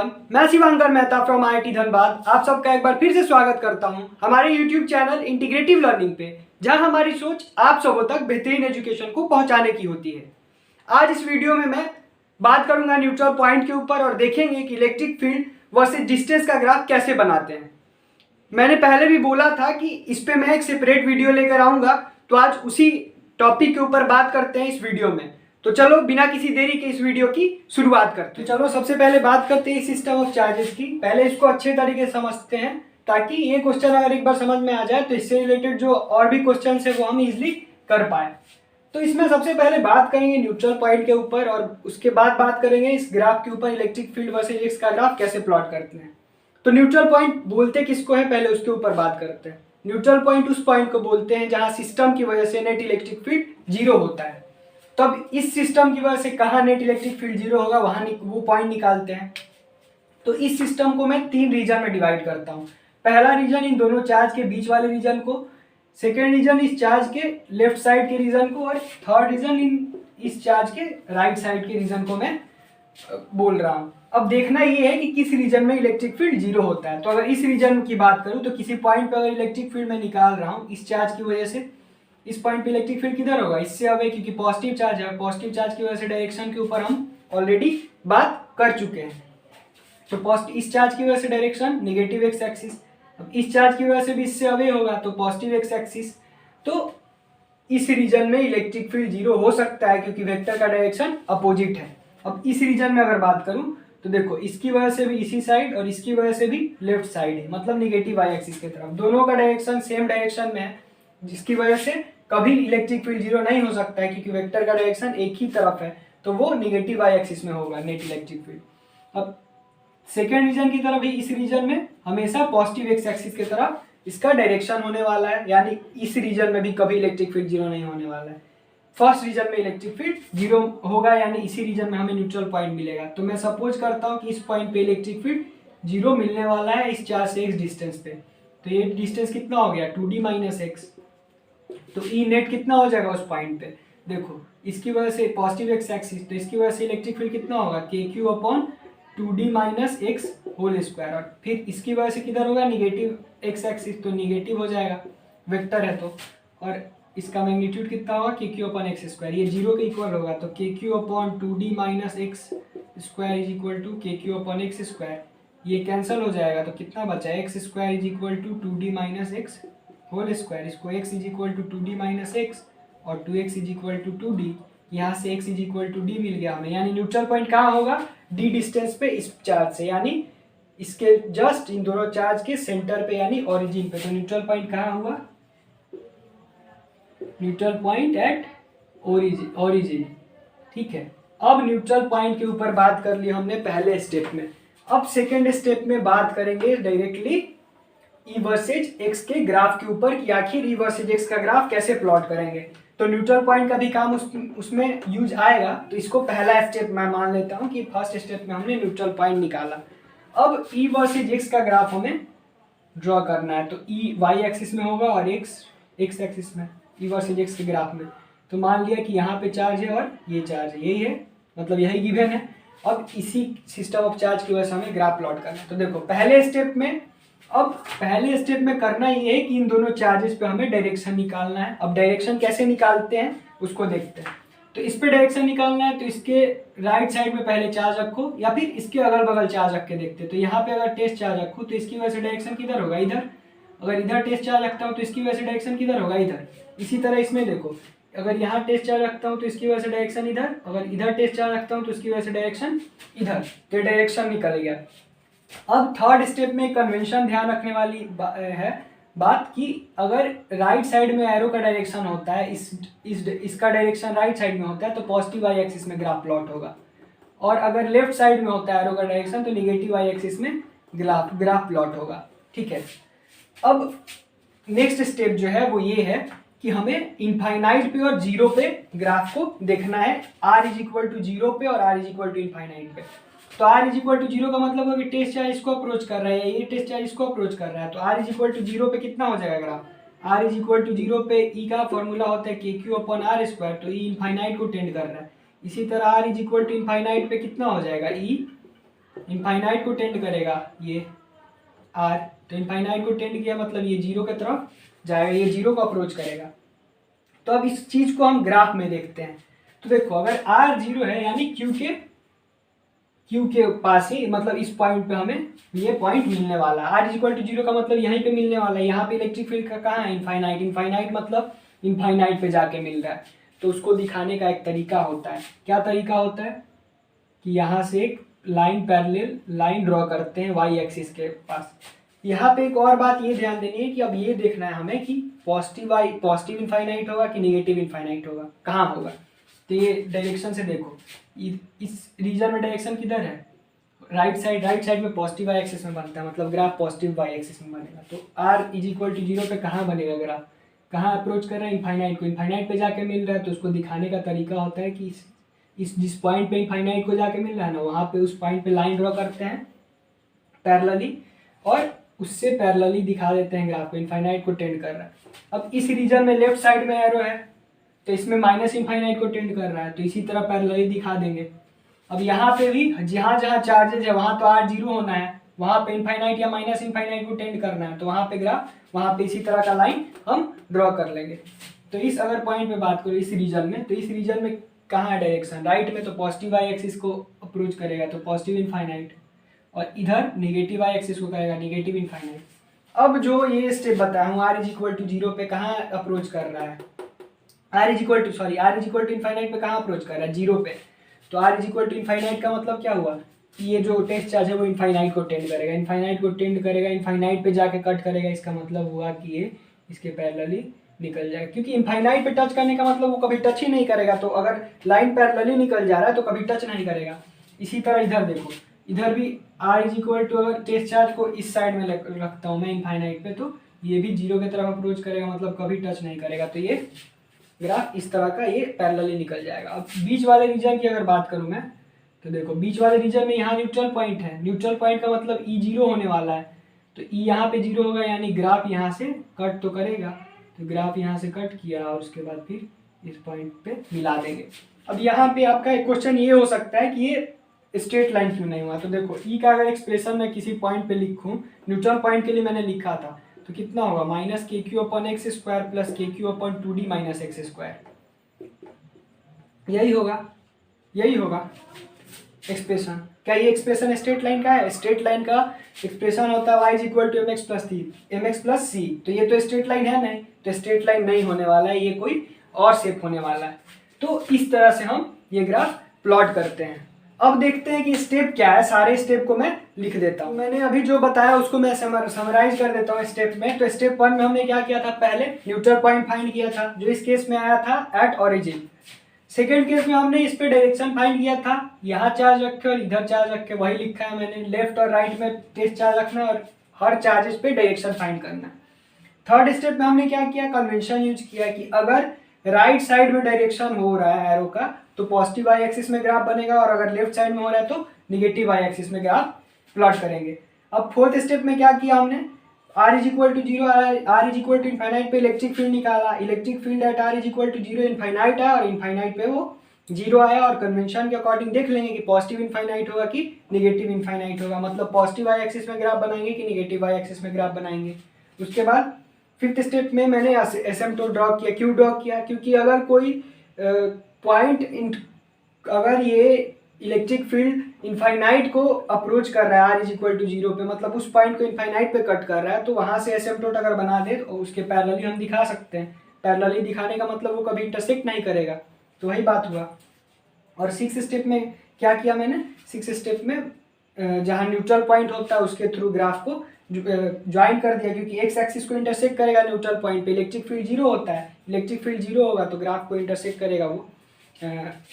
Everyone, मैं Shivankar Mehta from IIT Dhanbad आप सबका एक बार फिर से स्वागत करता हूं हमारे यूट्यूब चैनल इंटीग्रेटिव लर्निंग पे, जहां हमारी सोच आप सबों तक बेहतरीन एजुकेशन को पहुंचाने की होती है। आज इस वीडियो में मैं बात करूंगा न्यूट्रल पॉइंट के ऊपर और देखेंगे कि इलेक्ट्रिक फील्ड वर्सेस डिस्टेंस का ग्राफ कैसे बनाते हैं। मैंने पहले भी बोला था कि इस पे मैं एक सेपरेट वीडियो लेकर आऊँगा, तो आज उसी टॉपिक के ऊपर बात करते हैं इस वीडियो में। तो चलो बिना किसी देरी के इस वीडियो की शुरुआत करते हैं। तो चलो सबसे पहले बात करते हैं सिस्टम ऑफ चार्जेस की। पहले इसको अच्छे तरीके से समझते हैं ताकि ये क्वेश्चन अगर एक बार समझ में आ जाए तो इससे रिलेटेड जो और भी क्वेश्चन है वो हम इजिली कर पाए। तो इसमें सबसे पहले बात करेंगे न्यूट्रल पॉइंट के ऊपर और उसके बाद बात करेंगे इस ग्राफ के ऊपर इलेक्ट्रिक फील्ड वर्सेस एक्स का ग्राफ कैसे प्लॉट करते हैं। तो न्यूट्रल पॉइंट बोलते किसको है, पहले उसके ऊपर बात करते हैं। न्यूट्रल पॉइंट उस पॉइंट को बोलते हैं जहां सिस्टम की वजह से नेट इलेक्ट्रिक फील्ड जीरो होता है। तब इस सिस्टम की वजह से कहाँ नेट इलेक्ट्रिक फील्ड जीरो होगा वहां वो पॉइंट निकालते हैं। तो इस सिस्टम को मैं तीन रीजन में डिवाइड करता हूँ। पहला रीजन इन दोनों चार्ज के बीच वाले रीजन को, सेकेंड रीजन इस चार्ज के लेफ्ट साइड के रीजन को, और थर्ड रीजन इस चार्ज के राइट साइड के रीजन को मैं बोल रहा हूँ। अब देखना ये है कि किस रीजन में इलेक्ट्रिक फील्ड जीरो होता है। तो अगर इस रीजन की बात करूँ तो किसी पॉइंट पर अगर इलेक्ट्रिक फील्ड मैं निकाल रहा हूँ इस चार्ज की वजह से, इस पॉइंट पे इलेक्ट्रिक फील्ड किधर होगा, इससे अवे, क्योंकि पॉजिटिव चार्ज है। पॉजिटिव चार्ज की वजह से डायरेक्शन के ऊपर हम ऑलरेडी बात कर चुके हैं। तो पॉजिटिव इस चार्ज की वजह से डायरेक्शन नेगेटिव एक्स एक्सिस, अब इस चार्ज की वजह से भी इससे अवे होगा तो पॉजिटिव एक्स एक्सिस। तो इस रीजन में इलेक्ट्रिक फील्ड जीरो हो सकता है क्योंकि वेक्टर का डायरेक्शन अपोजिट है। अब इस रीजन में अगर बात करूं तो देखो इसकी वजह से भी इसी साइड और इसकी वजह से भी लेफ्ट साइड है, मतलब निगेटिव वाई एक्सिस की तरफ। दोनों का डायरेक्शन सेम डायरेक्शन में है, जिसकी वजह से कभी इलेक्ट्रिक फील्ड जीरो नहीं हो सकता है क्योंकि वेक्टर का डायरेक्शन एक ही तरफ है, तो वो निगेटिव वाई एक्सिस में होगा नेट इलेक्ट्रिक फील्ड। अब सेकेंड रीजन की तरफ ही इस रीजन में हमेशा पॉजिटिव एक्स एक्सिस की तरफ इसका डायरेक्शन होने वाला है, यानी इस रीजन में भी कभी इलेक्ट्रिक फील्ड जीरो नहीं होने वाला है। फर्स्ट रीजन में इलेक्ट्रिक फील्ड जीरो होगा, यानी इसी रीजन में हमें न्यूट्रल पॉइंट मिलेगा। तो मैं सपोज करता हूँ कि इस पॉइंट पे इलेक्ट्रिक फील्ड जीरो मिलने वाला है इस चार्ज से एक्स डिस्टेंस पे। तो ये डिस्टेंस कितना हो गया 2d माइनस एक्स। तो ई नेट कितना हो जाएगा उस पॉइंट पे, देखो इसकी वजह से पॉजिटिव एक्स एक्सिस, तो इसकी वजह से इलेक्ट्रिक फील्ड कितना होगा k q upon 2d minus x whole square. और फिर इसकी वजह से किधर होगा निगेटिव एक्स एक्सिस, तो निगेटिव हो जाएगा, वेक्टर है तो। और इसका मैग्नीट्यूड कितना होगा k q upon x square, ये जीरो के इक्वल होगा। तो k q upon 2d minus x square is equal to k q upon x square, ये कैंसिल हो जाएगा। तो कितना बचा, x square is equal to 2d minus x whole square. इसको x is equal to 2d minus x और 2x is equal to 2d, यहाँ से x is equal to d मिल गया हमें। यानी न्यूट्रल पॉइंट कहाँ होगा, d डिस्टेंस पे इस चार्ज से, यानी इसके जस्ट इन दोनों चार्ज के सेंटर पे यानी ओरिजिन पे। तो न्यूट्रल पॉइंट कहाँ हुआ, न्यूट्रल पॉइंट एट ओरिजिन। ठीक है, अब न्यूट्रल पॉइंट के ऊपर बात कर ली हमने पहले स्टेप में। अब सेकेंड स्टेप में बात करेंगे डायरेक्टली ई वर्सेज एक्स के ग्राफ के ऊपर कि आखिर ई वर्सेज एक्स का ग्राफ कैसे प्लॉट करेंगे। तो न्यूट्रल पॉइंट का भी काम उसमें यूज आएगा। तो इसको पहला स्टेप मैं मान लेता हूँ कि फर्स्ट स्टेप में हमने न्यूट्रल पॉइंट निकाला। अब ई वर्सेज एक्स का ग्राफ हमें ड्रॉ करना है। तो ई वाई एक्सिस में होगा और एक्स एक्सिस में, ई वर्सेज एक्स के ग्राफ में। तो मान लिया कि यहाँ पे चार्ज है और ये चार्ज है, यही है, मतलब यही गिवन है। अब इसी सिस्टम ऑफ चार्ज की वजह से हमें ग्राफ प्लॉट करना है। तो देखो पहले स्टेप में करना ये है कि इन दोनों चार्जेस पे हमें डायरेक्शन निकालना है। अब डायरेक्शन कैसे निकालते हैं उसको देखते हैं। तो इस पे डायरेक्शन निकालना है तो इसके राइट साइड में पहले चार्ज रखो या फिर इसके अगल बगल चार्ज रख के देखते हैं। तो यहाँ पे अगर टेस्ट चार्ज रखो तो इसकी वजह से डायरेक्शन किधर होगा, इधर। अगर इधर टेस्ट चार्ज रखता हूँ तो इसकी वजह से डायरेक्शन किधर होगा, इधर। इसी तरह इसमें देखो, अगर यहाँ टेस्ट चार्ज रखता हूँ तो इसकी वजह से डायरेक्शन इधर, अगर इधर टेस्ट चार्ज रखता हूँ तो इसकी वजह से डायरेक्शन इधर। तो डायरेक्शन निकल गया। अब थर्ड स्टेप में कन्वेंशन ध्यान रखने वाली है बात कि अगर राइट साइड में एरो का डायरेक्शन होता है, इसका डायरेक्शन राइट साइड में होता है तो पॉजिटिव वाई एक्सिस में ग्राफ प्लॉट होगा, और अगर लेफ्ट साइड में होता है एरो का डायरेक्शन तो निगेटिव वाई एक्सिस में ग्राफ प्लॉट होगा। ठीक है, अब नेक्स्ट स्टेप जो है वो ये है कि हमें इनफाइनाइट पे और जीरो पे ग्राफ को देखना है, r is equal to zero पे और r is equal to infinite पे। तो r is equal to zero का मतलब है कि टेस्ट चार्ज इसको अप्रोच कर रहा है, ये टेस्ट चार्ज इसको अप्रोच कर रहा है। तो r is equal to zero पे कितना हो जाएगा graph, r is equal to zero पे e का फॉर्मूला होता है k q upon r square, तो e इनफाइनाइट को टेंड कर रहा है। इसी तरह r is equal to infinite पे कितना हो जाएगा, e इनफाइनाइट को टेंड करेगा ये आर, तो इनफाइनाइट को टेंड किया मतलब ये जीरो की तरफ जाएगा, ये जीरो को अप्रोच करेगा। तो अब इस चीज को हम ग्राफ में देखते हैं। तो देखो अगर आर जीरो है यानी क्यू के पास ही, मतलब इस पॉइंट पे हमें ये पॉइंट मिलने वाला है। R is equal to zero का मतलब यहीं पे मिलने वाला है। यहाँ पे इलेक्ट्रिक फील्ड का कहाँ है, इनफाइनाइट। इनफाइनाइट मतलब इनफाइनाइट पे जाके मिल रहा है। तो उसको दिखाने का एक तरीका होता है। क्या तरीका होता है कि यहाँ से एक लाइन पैरेलल लाइन ड्रॉ करते हैं वाई एक्सिस के पास। यहाँ पे एक और बात ये ध्यान देनी है कि अब ये देखना है हमें कि पॉजिटिव इनफाइनाइट होगा कि नेगेटिव इनफाइनाइट होगा, कहाँ होगा। तो ये डायरेक्शन से देखो, इस रीजन में डायरेक्शन किधर है, राइट साइड में पॉजिटिव वाई एक्सिस में बनता है, मतलब ग्राफ पॉजिटिव वाई एक्सिस में बनेगा। तो r is equal to zero पे कहाँ बनेगा ग्राफ, कहाँ अप्रोच कर रहा है, इनफाइनाइट को। इनफाइनाइट पे जाके मिल रहा है, तो उसको दिखाने का तरीका होता है कि इस जिस पॉइंट पे इनफाइनाइट को जाके मिल रहा है ना, वहाँ पे उस पॉइंट पे लाइन ड्रॉ करते हैं पैरेलली, और उससे पैरेलली दिखा देते हैं ग्राफ को, इनफाइनाइट को टेंड कर रहा है। अब इस रीजन में लेफ्ट साइड में एरो है, तो इसमें माइनस इनफाइनाइट को टेंड कर रहा है, तो इसी तरह पैरेलली दिखा देंगे। अब यहाँ पे भी जहाँ जहाँ चार्जेज है वहाँ तो आर जीरो होना है, वहाँ पे इनफाइनाइट या माइनस इनफाइनाइट को टेंड करना है, तो वहाँ पे ग्राफ, वहाँ पे इसी तरह का लाइन हम ड्रॉ कर लेंगे। तो इस अगर पॉइंट पे बात करो इस रीजन में, तो इस रीजन में कहाँ है डायरेक्शन, राइट में, तो पॉजिटिव वाई एक्सिस को अप्रोच करेगा, तो पॉजिटिव इनफाइनाइट, और इधर नेगेटिव वाई एक्सिस को करेगा, नेगेटिव इनफाइनाइट। अब जो ये स्टेप बताया हूँ, r is equal to zero पे कहाँ अप्रोच कर रहा है, r is equal to infinite पे कहाँ अप्रोच कर रहा है, जीरो पे। तो r is equal to infinite का मतलब क्या हुआ कि ये जो टेस्ट चार्ज है वो इनफाइनाइट को टेंड करेगा, इनफाइनाइट पे जाके कट करेगा। इसका मतलब हुआ कि ये इसके पैरेलली निकल जाएगा, क्योंकि इनफाइनाइट पे टच करने का मतलब वो कभी टच ही नहीं करेगा। तो अगर लाइन पैरेलली निकल जा रहा है तो कभी टच नहीं करेगा। इसी तरह इधर देखो, इधर भी आर इज इक्वल टू, अगर टेस्ट चार्ज को इस साइड में रखता हूँ मैं इनफाइनाइट पे, तो ये भी जीरो की तरफ अप्रोच करेगा, मतलब कभी टच नहीं करेगा। तो ये ग्राफ इस तरह का ये पैरेलली निकल जाएगा। अब बीच वाले रीजन की अगर बात करूँ मैं, तो देखो बीच वाले रीजन में यहाँ न्यूट्रल पॉइंट है। न्यूट्रल पॉइंट का मतलब ई जीरो होने वाला है, तो ई यहाँ पे जीरो होगा, यानी ग्राफ यहाँ से कट तो करेगा। तो ग्राफ यहाँ से कट किया और उसके बाद फिर इस पॉइंट पे मिला देंगे। अब यहाँ पे आपका एक क्वेश्चन ये हो सकता है कि ये स्ट्रेट लाइन क्यों नहीं हुआ। तो देखो ई का अगर एक्सप्रेशन मैं किसी पॉइंट पे लिखूँ, न्यूट्रल पॉइंट के लिए मैंने लिखा था, तो कितना होगा, minus k q upon x square plus k q upon 2d minus x square, यही होगा एक्सप्रेशन। क्या ये एक्सप्रेशन स्ट्रेट लाइन का है? स्ट्रेट लाइन का एक्सप्रेशन होता है y is equal to m x plus c. तो ये तो स्ट्रेट लाइन है नहीं, तो स्ट्रेट लाइन नहीं होने वाला है, ये कोई और शेप होने वाला है। तो इस तरह से हम ये ग्राफ प्लॉट करते हैं। अब देखते हैं कि स्टेप क्या है। सारे स्टेप को मैं लिख देता हूँ। मैंने अभी जो बताया उसको मैं समराइज कर देता हूँ स्टेप में। तो स्टेप 1 में हमने क्या किया था, पहले न्यूट्रल पॉइंट फाइंड किया था, जो इस केस में आया था एट ओरिजिन। सेकेंड केस में हमने इस पे डायरेक्शन फाइंड किया था, यहाँ चार्ज रखे और इधर चार्ज रखे, वही लिखा है मैंने। लेफ्ट और राइट में टेस्ट चार्ज रखना और हर चार्जेस पे डायरेक्शन फाइंड करना। थर्ड स्टेप में हमने क्या किया, कन्वेंशन यूज किया कि अगर राइट साइड में डायरेक्शन हो रहा है एरो का तो पॉजिटिव वाई एक्सिस में ग्राफ बनेगा, और अगर लेफ्ट साइड में हो रहा है तो निगेटिव वाई एक्सिस में ग्राफ प्लॉट करेंगे। अब फोर्थ स्टेप में क्या किया हमने, r is equal to zero, r is equal to infinite पे इलेक्ट्रिक फील्ड निकाला। Electric field at r is equal to zero, infinite है और इनफाइनाइट पे वो जीरो आया। और कन्वेंशन के अकॉर्डिंग देख लेंगे कि पॉजिटिव इनफाइनाइट होगा कि निगेटिव इनफाइनाइट होगा, मतलब पॉजिटिव वाई एक्सिस में ग्राफ बनाएंगे कि निगेटिव वाई एक्सिस में ग्राफ बनाएंगे। उसके बाद फिफ्थ स्टेप में मैंने एसिम्पटोट ड्रॉ किया। क्यों ड्रॉ किया, क्योंकि अगर कोई पॉइंट अगर ये इलेक्ट्रिक फील्ड इनफाइनाइट को अप्रोच कर रहा है r is equal to zero पे, मतलब उस पॉइंट को इनफाइनाइट पे कट कर रहा है, तो वहां से एसिम्पटोट अगर बना दे तो उसके पैरेलली हम दिखा सकते हैं। पैरेलली दिखाने का मतलब वो कभी इंटरसेक्ट नहीं करेगा, तो वही बात हुआ। और सिक्स स्टेप में क्या किया मैंने, सिक्स स्टेप में जहाँ न्यूट्रल पॉइंट होता है उसके थ्रू ग्राफ को ज्वाइन कर दिया, क्योंकि एक्स एक्सिस को इंटरसेक्ट करेगा न्यूट्रल पॉइंट पे। इलेक्ट्रिक फील्ड जीरो होता है, इलेक्ट्रिक फील्ड जीरो होगा तो ग्राफ को इंटरसेक्ट करेगा वो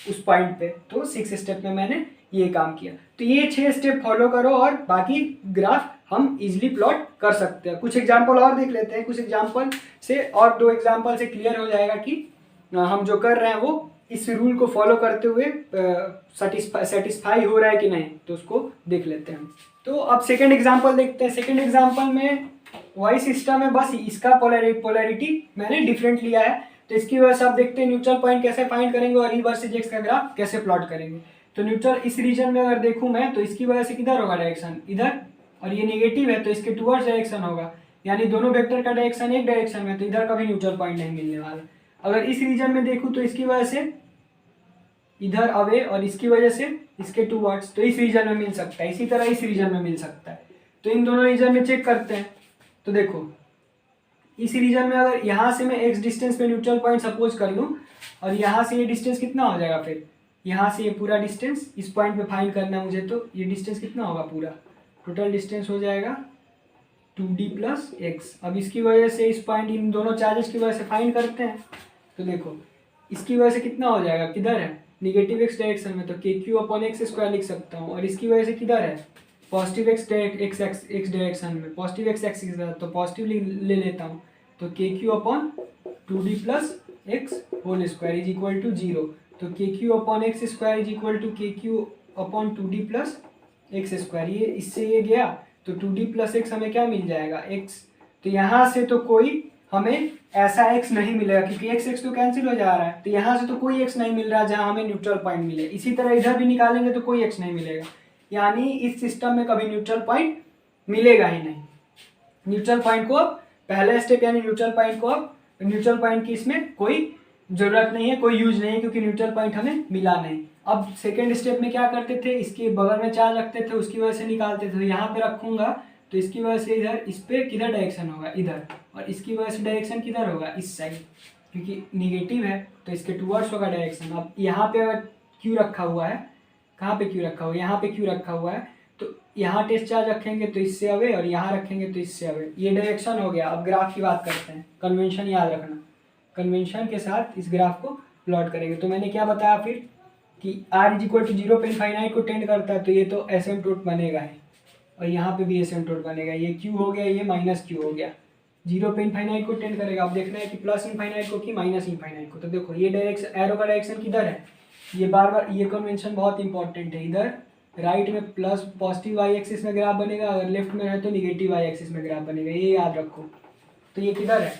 उस पॉइंट पे। तो सिक्स स्टेप में मैंने ये काम किया। तो ये 6 स्टेप फॉलो करो और बाकी ग्राफ हम इजीली प्लॉट कर सकते हैं। कुछ एग्जांपल और देख लेते हैं। कुछ एग्जांपल से और 2 एग्जांपल से क्लियर हो जाएगा कि हम जो कर रहे हैं वो इस रूल को फॉलो करते हुए सेटिस्फाई हो रहा है कि नहीं, तो उसको देख लेते हैं। तो अब सेकेंड एग्जाम्पल देखते हैं। सेकेंड एग्जाम्पल में वही सिस्टम है, बस इसका पोलैरिटी मैंने डिफरेंट लिया है। तो इसकी वजह से आप देखते हैं न्यूट्रल पॉइंट कैसे फाइंड करेंगे और ई वर्सेज एक्स का ग्राफ कैसे प्लॉट करेंगे। तो न्यूट्रल इस रीजन में अगर देखूं मैं तो इसकी वजह से किधर होगा डायरेक्शन, इधर, और ये नेगेटिव है तो इसके टुवर्ड्स डायरेक्शन होगा, यानी दोनों वेक्टर का डायरेक्शन एक डायरेक्शन में, तो इधर कभी न्यूट्रल पॉइंट नहीं मिलने वाला। अगर इस रीजन में देखूं तो इसकी वजह से इधर अवे और इसकी वजह से इसके टुवर्ड्स, तो इस रीजन में मिल सकता है, इसी तरह इस रीजन में मिल सकता है। तो इन दोनों रीजन में चेक करते हैं। तो देखो इस रीजन में अगर यहाँ से मैं एक्स डिस्टेंस पे न्यूट्रल पॉइंट सपोज कर लूँ और यहाँ से ये डिस्टेंस कितना हो जाएगा, फिर यहाँ से ये पूरा डिस्टेंस इस पॉइंट पे फाइंड करना है मुझे, तो ये डिस्टेंस कितना होगा, पूरा टोटल डिस्टेंस हो जाएगा 2d प्लस एक्स। अब इसकी वजह से इस पॉइंट, इन दोनों चार्जेस की वजह से फाइंड करते हैं। तो देखो इसकी वजह से कितना हो जाएगा, किधर है, निगेटिव एक्स डायरेक्शन में, तो k q upon x square लिख सकता हूँ। और इसकी वजह से किधर है, पॉजिटिव एक्स डायरेक्शन में, पॉजिटिव एक्स एक्सिस, तो पॉजिटिव ले लेता हूँ, तो k q upon 2d plus x whole square is equal to 0। तो k q upon x square is equal to k q upon 2d plus x square, ये इससे ये गया तो 2d प्लस एक्स हमें क्या मिल जाएगा, x। तो यहाँ से तो कोई हमें ऐसा x नहीं मिलेगा क्योंकि x तो कैंसिल हो जा रहा है, तो यहाँ से तो कोई x नहीं मिल रहा जहाँ हमें न्यूट्रल पॉइंट मिले। इसी तरह इधर भी निकालेंगे तो कोई x नहीं मिलेगा, यानी इस सिस्टम में कभी न्यूट्रल पॉइंट मिलेगा ही नहीं। न्यूट्रल पॉइंट को अब पहला स्टेप, यानी न्यूट्रल पॉइंट की इसमें कोई जरूरत नहीं है, कोई यूज नहीं है, क्योंकि न्यूट्रल पॉइंट हमें मिला नहीं। अब सेकेंड स्टेप में क्या करते थे, इसके बगल में चार्ज रखते थे, उसकी वजह से निकालते थे। तो यहाँ पे रखूंगा तो इसकी वजह से इधर, इस पे किधर डायरेक्शन होगा, इधर, और इसकी वजह से डायरेक्शन किधर होगा, इस साइड, क्योंकि निगेटिव है तो इसके टुवर्ड्स होगा डायरेक्शन। अब यहाँ पे अगर क्यू रखा हुआ है, कहाँ पे क्यू रखा हुआ है, यहाँ पे क्यू रखा हुआ है, तो यहाँ टेस्ट चार्ज रखेंगे तो इससे अवे, और यहाँ रखेंगे तो इससे अवे, ये डायरेक्शन हो गया। अब ग्राफ की बात करते हैं, कन्वेंशन याद रखना, कन्वेंशन के साथ इस ग्राफ को प्लॉट करेंगे। तो मैंने क्या बताया फिर कि r इज इक्वल टू 0 पे इनफाइनाइट को टेंड करता है, तो ये तो एसिम्पटोट बनेगा है, और यहाँ पे भी एसिम्पटोट बनेगा। ये q हो गया, ये माइनस q हो गया, 0 पे इनफाइनाइट को टेंड करेगा। अब देखना है कि प्लस इनफाइनाइट को कि माइनस इनफाइनाइट को। तो देखो ये डायरेक्शन, एरो का डायरेक्शन किधर है, ये बार बार, ये कन्वेंशन बहुत इंपॉर्टेंट है। इधर राइट में प्लस पॉजिटिव वाई एक्सिस में ग्राफ बनेगा, अगर लेफ्ट में है तो निगेटिव वाई एक्सिस में ग्राफ बनेगा, ये याद रखो। तो ये किधर है,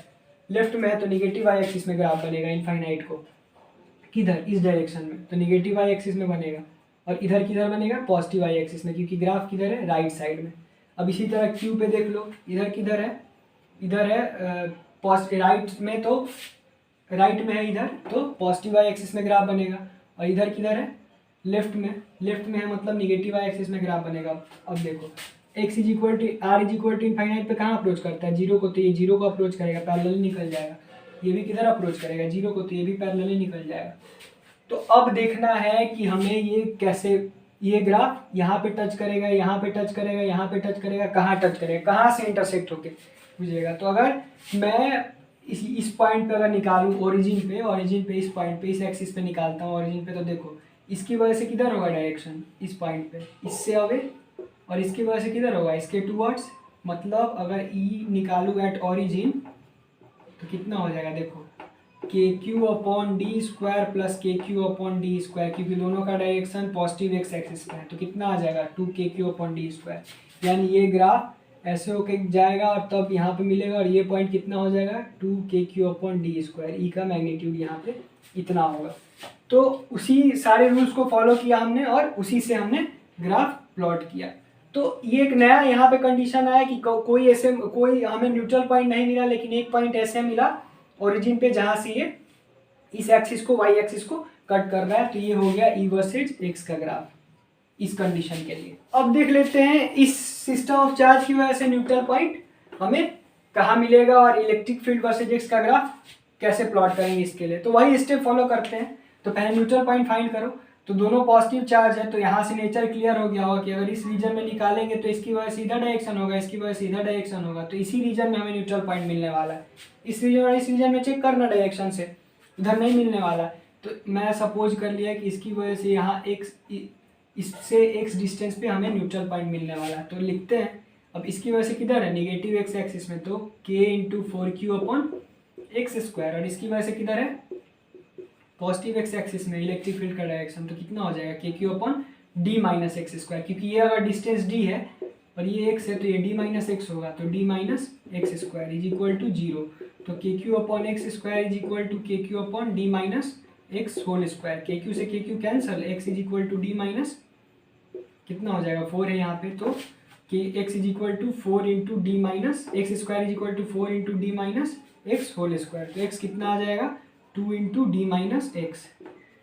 लेफ्ट में है तो निगेटिव वाई एक्सिस में ग्राफ बनेगा इनफाइनाइट को, किधर, इस डायरेक्शन में, तो निगेटिव वाई एक्सिस में बनेगा। और इधर किधर बनेगा, पॉजिटिव वाई एक्सिस में, क्योंकि ग्राफ किधर है, राइट साइड में। अब इसी तरह क्यू पे देख लो, इधर किधर है, इधर है राइट में, तो राइट में है इधर, तो पॉजिटिव वाई एक्सिस में ग्राफ बनेगा। और इधर किधर है, लेफ्ट में है, मतलब निगेटिव वाई एक्सिस में ग्राफ बनेगा। अब देखो x is equal to r is equal to infinite पे कहाँ अप्रोच करता है, 0 को, तो ये 0 को अप्रोच करेगा, पैरेलली निकल जाएगा। ये भी किधर अप्रोच करेगा, 0 को, तो ये भी पैरेलली निकल जाएगा। तो अब देखना है कि हमें ये कैसे, ये ग्राफ यहाँ पे टच करेगा, यहाँ पे टच करेगा, यहाँ पे टच करेगा, कहाँ टच करेगा, कहाँ से इंटरसेक्ट होके बुझेगा। तो अगर मैं इस पॉइंट पे अगर निकालूँ, ओरिजिन पे इस पॉइंट पे, इस एक्सिस पे निकालता हूँ ओरिजिन पे, तो देखो इसकी वजह से किधर होगा डायरेक्शन, इस पॉइंट पे, इससे अवे, और इसकी वजह से किधर होगा, इसके टूवर्ड्स। मतलब अगर ई निकालूँ एट ओरिजिन तो कितना हो जाएगा, देखो के q upon D square plus k q upon D square, क्योंकि दोनों का डायरेक्शन पॉजिटिव एक्स एक्सिस पे है, तो कितना आ जाएगा 2 अपॉन डी स्क्वायर। यानी ये ग्राफ ऐसे होके जाएगा और तब यहाँ पे मिलेगा, और ये पॉइंट कितना हो जाएगा 2 अपॉन डी स्क्वायर। ई का मैग्नीट्यूड यहाँ पे इतना होगा। तो उसी सारे रूल्स को फॉलो किया हमने और उसी से हमने ग्राफ प्लॉट किया। तो ये एक नया यहाँ पे कंडीशन आया कि कोई हमें न्यूट्रल पॉइंट नहीं मिला, लेकिन एक पॉइंट ऐसे मिला ओरिजिन पे जहाँ से ये इस एक्सिस को, वाई एक्सिस को कट कर रहा है। तो ये हो गया ई वर्सेज एक्स का ग्राफ इस कंडीशन के लिए। अब देख लेते हैं इस सिस्टम ऑफ चार्ज की वजह से न्यूट्रल पॉइंट हमें कहाँ मिलेगा और इलेक्ट्रिक फील्ड वर्सेज एक्स का ग्राफ कैसे प्लॉट करेंगे इसके लिए। तो वही स्टेप फॉलो करते हैं। तो पहले न्यूट्रल पॉइंट फाइंड करो। तो दोनों पॉजिटिव चार्ज है, तो यहाँ से नेचर क्लियर हो गया होगा कि अगर इस रीजन में निकालेंगे तो इसकी वजह से इधर डायरेक्शन होगा, इसकी वजह से इधर डायरेक्शन होगा, तो इसी रीजन में हमें न्यूट्रल पॉइंट मिलने वाला है। इस रीजन और इस रीजन में चेक करना डायरेक्शन से, इधर नहीं मिलने वाला है। तो मैं सपोज कर लिया कि इसकी वजह से यहाँ इससे एक्स डिस्टेंस पे हमें न्यूट्रल पॉइंट मिलने वाला है। तो लिखते हैं। अब इसकी वजह से किधर है, निगेटिव एक्स एक्सिस में, तो k into 4q upon x square, और इसकी वजह से किधर है, पॉजिटिव एक्स एक्सिस में इलेक्ट्रिक फील्ड का डायरेक्शन, तो कितना हो जाएगा के q upon d minus x square, क्योंकि ये अगर डिस्टेंस डी है और ये एक्स है तो ये डी माइनस एक्स होगा, तो d minus x square is equal to 0। तो k q upon x square is equal to k q upon d minus x whole square, k q से k q cancel, x is equal to d minus कितना हो जाएगा 4 है यहाँ पे, तो कि x is equal to 4 into d minus x square is equal to 4 into d minus x whole square. तो एक्स कितना आ जाएगा 2 इंटू डी माइनस एक्स।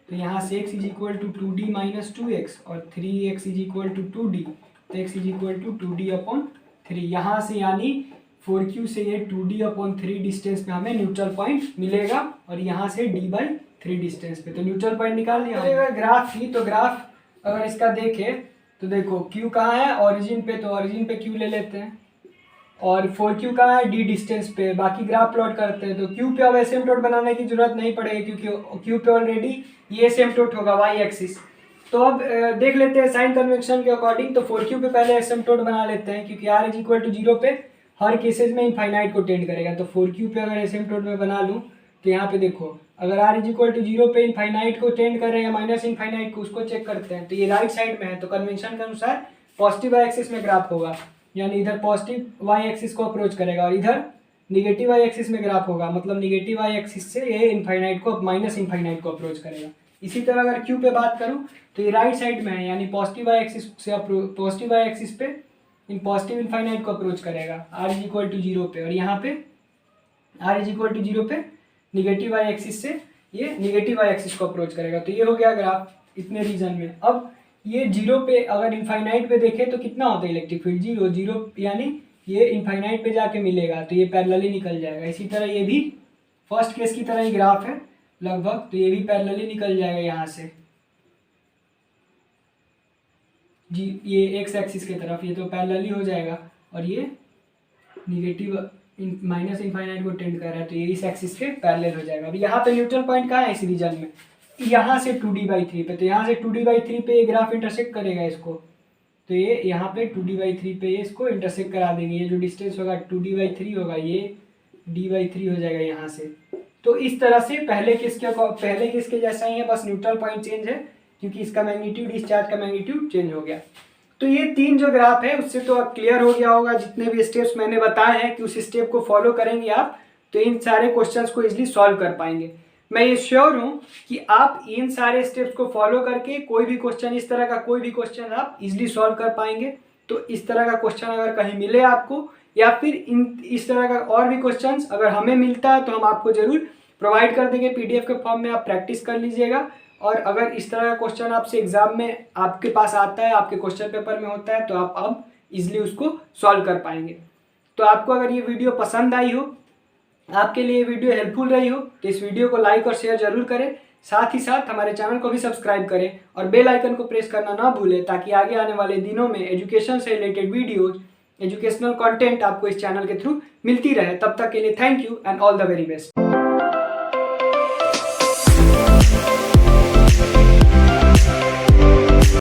तो यहाँ से x is equal to 2d minus 2x और 3x is equal to 2d, तो x is equal to 2d upon 3। यहाँ से यानी 4q से ये 2d अपॉन 3 डिस्टेंस पे हमें न्यूट्रल पॉइंट मिलेगा और यहाँ से d/3 डिस्टेंस पे, तो न्यूट्रल पॉइंट निकाल लिया। अगर ग्राफ थी तो ग्राफ अगर इसका देखे तो देखो q कहाँ है ओरिजिन पे, तो ओरिजिन पे q ले लेते हैं और 4q कहाँ है d डिस्टेंस पे, बाकी ग्राफ प्लॉट करते हैं। तो q पे अब एसिम्पटोट बनाने की जरूरत नहीं पड़ेगी क्योंकि q पे ऑलरेडी ये एसिम्पटोट होगा y एक्सिस। तो अब देख लेते हैं साइन कन्वेंशन के अकॉर्डिंग, तो 4q पे पहले एसिम्पटोट बना लेते हैं क्योंकि r इज इक्वल टू 0 पे हर केसेज में इनफाइनाइट को टेंड करेगा। तो 4q पे अगर एसिम्पटोट में बना लूँ तो यहाँ पे देखो अगर r इज इक्वल टू 0 पे इनफाइनाइट को टेंड कर रहे हैं माइनस इनफाइनाइट को, उसको चेक करते हैं। तो ये राइट साइड में है तो कन्वेंशन के अनुसार पॉजिटिव वाई एक्सिस में ग्राफ होगा, यानी इधर पॉजिटिव वाई एक्सिस को अप्रोच करेगा और इधर निगेटिव वाई एक्सिस में ग्राफ होगा, मतलब निगेटिव वाई एक्सिस से ये इनफाइनाइट को माइनस इनफाइनाइट को अप्रोच करेगा। इसी तरह अगर क्यू पे बात करूँ तो ये राइट साइड में है, यानी पॉजिटिव वाई एक्सिस से पॉजिटिव वाई एक्सिस पे इन पॉजिटिव इनफाइनाइट को अप्रोच करेगा r इज इक्वल टू 0 पे, और यहाँ पे r इज इक्वल टू 0 पे निगेटिव वाई एक्सिस से ये निगेटिव वाई एक्सिस को अप्रोच करेगा। तो ये हो गया ग्राफ इतने रीजन में। अब ये 0 पे अगर इनफाइनाइट पे देखें तो कितना होता है इलेक्ट्रिक फील्ड 0 यानी ये इनफाइनाइट पे जाके मिलेगा तो ये पैरेलली निकल जाएगा। इसी तरह ये भी फर्स्ट केस की तरह ही ग्राफ है लगभग, तो ये भी पैरेलली निकल जाएगा यहाँ से जी, ये एक्स एक्सिस की तरफ ये तो पैरेलली हो जाएगा और ये निगेटिव माइनस इनफाइनाइट को टेंड कर रहा है तो ये इस एक्सिस के पैरेलल हो जाएगा। अभी यहाँ पे न्यूट्रल पॉइंट कहाँ है इस रीजन में, यहाँ से 2d/3 पे, तो यहाँ से 2d/3 पे ये ग्राफ इंटरसेक्ट करेगा इसको, तो ये यहाँ पे 2d/3 पे ये इसको इंटरसेक्ट करा देंगे। ये जो डिस्टेंस होगा 2d/3 होगा, ये d/3 हो जाएगा यहाँ से। तो इस तरह से पहले किसके जैसा ही है, बस न्यूट्रल पॉइंट चेंज है क्योंकि इसका मैग्नीट्यूड इस चार्ज का मैग्नीट्यूड चेंज हो गया। तो ये 3 जो ग्राफ है उससे तो क्लियर हो गया होगा, जितने भी स्टेप्स मैंने बताए हैं कि उस स्टेप को फॉलो करेंगे आप तो इन सारे क्वेश्चंस को इजीली सॉल्व कर पाएंगे। मैं ये श्योर हूँ कि आप इन सारे स्टेप्स को फॉलो करके कोई भी क्वेश्चन इस तरह का कोई भी क्वेश्चन आप इजीली सॉल्व कर पाएंगे। तो इस तरह का क्वेश्चन अगर कहीं मिले आपको या फिर इस तरह का और भी क्वेश्चंस अगर हमें मिलता है तो हम आपको जरूर प्रोवाइड कर देंगे PDF के फॉर्म में, आप प्रैक्टिस कर लीजिएगा। और अगर इस तरह का क्वेश्चन आपसे एग्जाम में आपके पास आता है, आपके क्वेश्चन पेपर में होता है, तो आप अब इजीली उसको सॉल्व कर पाएंगे। तो आपको अगर ये वीडियो पसंद आई हो, आपके लिए वीडियो हेल्पफुल रही हो, तो इस वीडियो को लाइक और शेयर जरूर करें। साथ ही साथ हमारे चैनल को भी सब्सक्राइब करें और बेल आइकन को प्रेस करना ना भूलें ताकि आगे आने वाले दिनों में एजुकेशन से रिलेटेड वीडियोज, एजुकेशनल कंटेंट आपको इस चैनल के थ्रू मिलती रहे। तब तक के लिए thank you and all the very best.